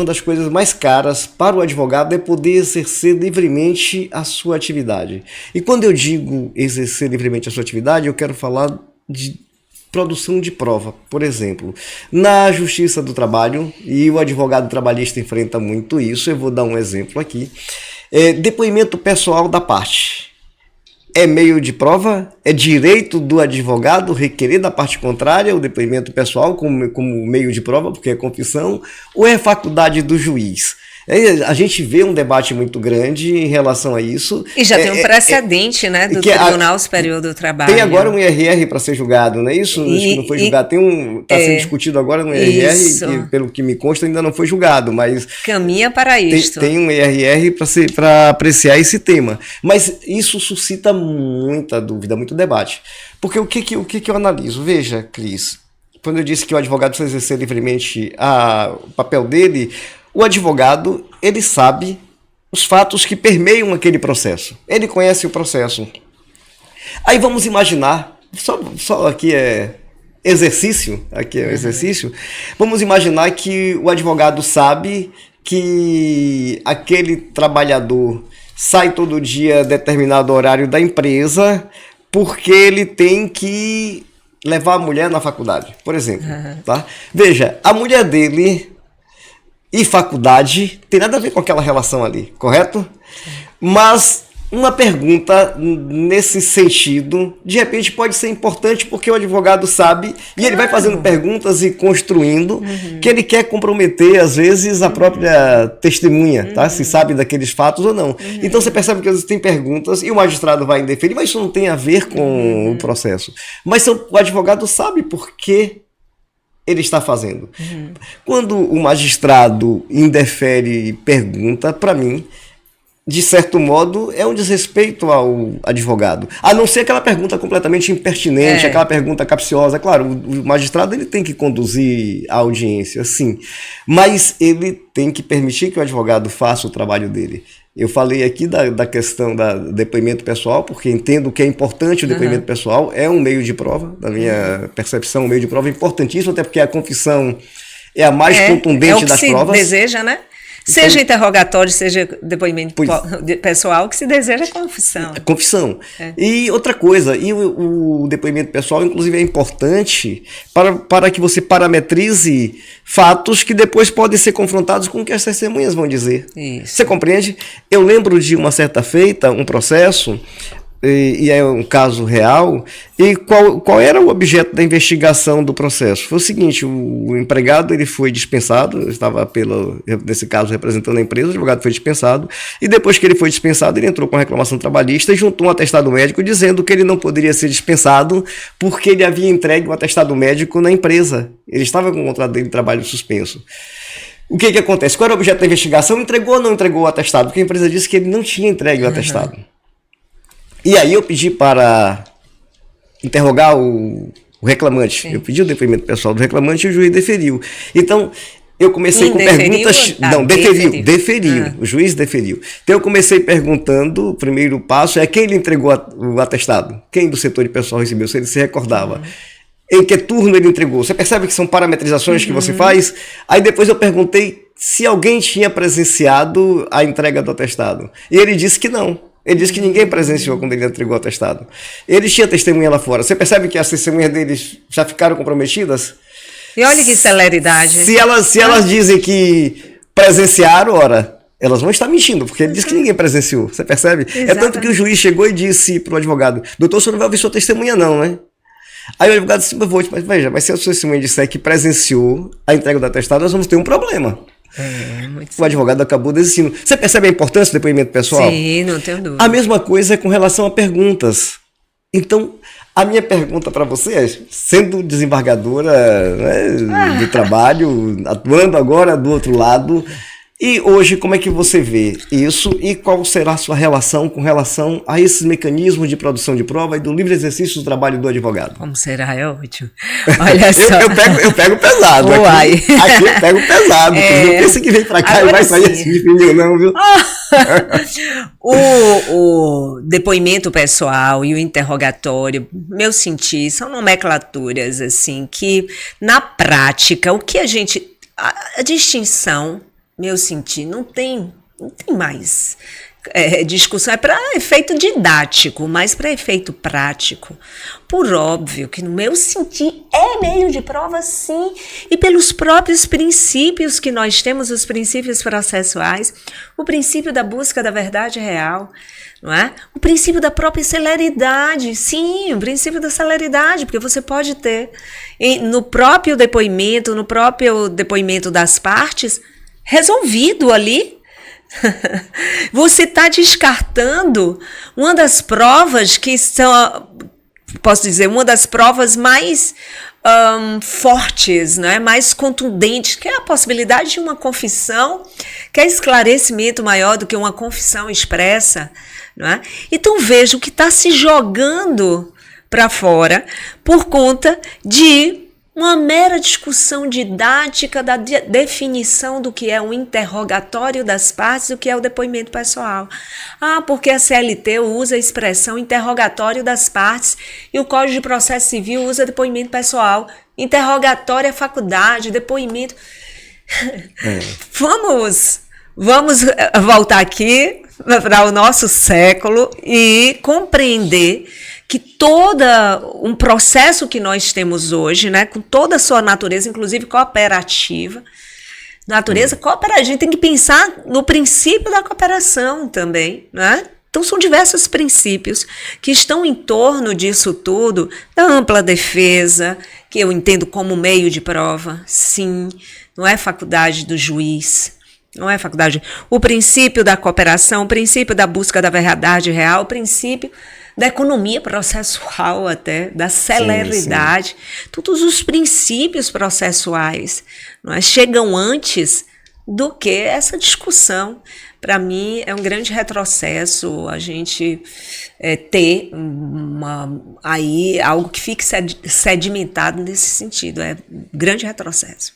Uma das coisas mais caras para o advogado é poder exercer livremente a sua atividade. E quando eu digo exercer livremente a sua atividade, eu quero falar de produção de prova. Por exemplo, na Justiça do Trabalho, e o advogado trabalhista enfrenta muito isso, eu vou dar um exemplo aqui. Depoimento pessoal da parte. É meio de prova? É direito do advogado requerer da parte contrária o depoimento pessoal como meio de prova, porque é confissão, ou é faculdade do juiz? A gente vê um debate muito grande em relação a isso. E já tem um precedente, né, do Tribunal Superior do Trabalho. Tem agora um IRR para ser julgado, não é isso? Acho que não foi julgado. Está sendo discutido agora no IRR, que, pelo que me consta, ainda não foi julgado, mas caminha para isso. Tem um IRR para apreciar esse tema. Mas isso suscita muita dúvida, muito debate. Porque o que eu analiso? Veja, Cris, quando eu disse que o advogado precisa exercer livremente o papel dele, o advogado, ele sabe os fatos que permeiam aquele processo. Ele conhece o processo. Aí vamos imaginar, só aqui é exercício, vamos imaginar que o advogado sabe que aquele trabalhador sai todo dia a determinado horário da empresa porque ele tem que levar a mulher na faculdade, por exemplo. Tá? Veja, a mulher dele e faculdade tem nada a ver com aquela relação ali, correto? Mas uma pergunta nesse sentido, de repente pode ser importante porque o advogado sabe, e ele vai fazendo perguntas e construindo, que ele quer comprometer, às vezes, a própria testemunha, tá? Se sabe daqueles fatos ou não. Então você percebe que às vezes tem perguntas e o magistrado vai indeferir, mas isso não tem a ver com o processo. Mas o advogado sabe por que ele está fazendo. Quando o magistrado indefere e pergunta, para mim, de certo modo, é um desrespeito ao advogado. A não ser aquela pergunta completamente impertinente, aquela pergunta capciosa. Claro, o magistrado ele tem que conduzir a audiência, sim. Mas ele tem que permitir que o advogado faça o trabalho dele. Eu falei aqui da questão do depoimento pessoal, porque entendo que é importante o depoimento pessoal, é um meio de prova, da minha percepção, um meio de prova importantíssimo, até porque a confissão é a mais contundente das provas. É o que se deseja, né? Seja interrogatório, seja depoimento pessoal, o que se deseja é confissão. Confissão. E outra coisa, o depoimento pessoal, inclusive, é importante para que você parametrize fatos que depois podem ser confrontados com o que as testemunhas vão dizer. Isso. Você compreende? Eu lembro de uma certa feita, um processo, e é um caso real, e qual era o objeto da investigação do processo? Foi o seguinte, o empregado ele foi dispensado, estava nesse caso representando a empresa, o advogado foi dispensado, e depois que ele foi dispensado, ele entrou com a reclamação trabalhista e juntou um atestado médico dizendo que ele não poderia ser dispensado porque ele havia entregue o atestado médico na empresa, ele estava com o contrato dele de trabalho suspenso. O que acontece? Qual era o objeto da investigação? Entregou ou não entregou o atestado? Porque a empresa disse que ele não tinha entregue o atestado. E aí eu pedi para interrogar o reclamante. Eu pedi o depoimento pessoal do reclamante e o juiz deferiu. Então, eu comecei com perguntas... Deferiu. O juiz deferiu. Então, eu comecei perguntando, o primeiro passo é quem lhe entregou o atestado? Quem do setor de pessoal recebeu? Se ele se recordava. Em que turno ele entregou? Você percebe que são parametrizações que você faz? Aí depois eu perguntei se alguém tinha presenciado a entrega do atestado. E ele disse que não. Ele disse que ninguém presenciou quando ele entregou o atestado. Ele tinha testemunha lá fora. Você percebe que as testemunhas deles já ficaram comprometidas? E olha que celeridade. Se elas dizem que presenciaram, ora, elas vão estar mentindo, porque ele disse que ninguém presenciou. Você percebe? Exatamente. É tanto que o juiz chegou e disse para o advogado, doutor, você não vai ouvir sua testemunha não, né? Aí o advogado disse, mas veja, mas se a sua testemunha disser que presenciou a entrega do atestado, nós vamos ter um problema. O advogado acabou desistindo. Você percebe a importância do depoimento pessoal? Sim, não tenho dúvida. A mesma coisa é com relação a perguntas. Então, a minha pergunta para você é, sendo desembargadora, né, do trabalho, atuando agora do outro lado, e hoje como é que você vê isso e qual será a sua relação com relação a esses mecanismos de produção de prova e do livre exercício do trabalho do advogado? Como será? É ótimo. Olha só. eu pego pesado. Aqui eu pego pesado. Não pensa que vem pra cá e vai sair assim de fininho, não, viu? O depoimento pessoal e o interrogatório, meu sentir, são nomenclaturas assim que, na prática, o que a distinção meu sentir, não tem mais discussão, é para efeito didático, mas para efeito prático. Por óbvio que no meu sentir é meio de prova, sim, e pelos próprios princípios que nós temos, os princípios processuais, o princípio da busca da verdade real, não é? O princípio da própria celeridade, sim, o princípio da celeridade, porque você pode ter no próprio depoimento das partes, resolvido ali. Você está descartando uma das provas que são, posso dizer, uma das provas mais fortes, né? Mais contundentes, que é a possibilidade de uma confissão, que é esclarecimento maior do que uma confissão expressa, não é? Então veja o que está se jogando para fora por conta de uma mera discussão didática da definição do que é um interrogatório das partes e o que é o depoimento pessoal. Porque a CLT usa a expressão interrogatório das partes e o Código de Processo Civil usa depoimento pessoal. Interrogatório é faculdade, depoimento... Vamos voltar aqui para o nosso século e compreender que todo um processo que nós temos hoje, né, com toda a sua natureza, inclusive cooperativa, a gente tem que pensar no princípio da cooperação também, né? Então são diversos princípios que estão em torno disso tudo, da ampla defesa, que eu entendo como meio de prova, sim, não é faculdade do juiz, não é faculdade. O princípio da cooperação, o princípio da busca da verdade real, o princípio da economia processual até, da celeridade, sim. Todos os princípios processuais, não é, chegam antes do que essa discussão. Para mim é um grande retrocesso a gente ter aí algo que fique sedimentado nesse sentido, é um grande retrocesso.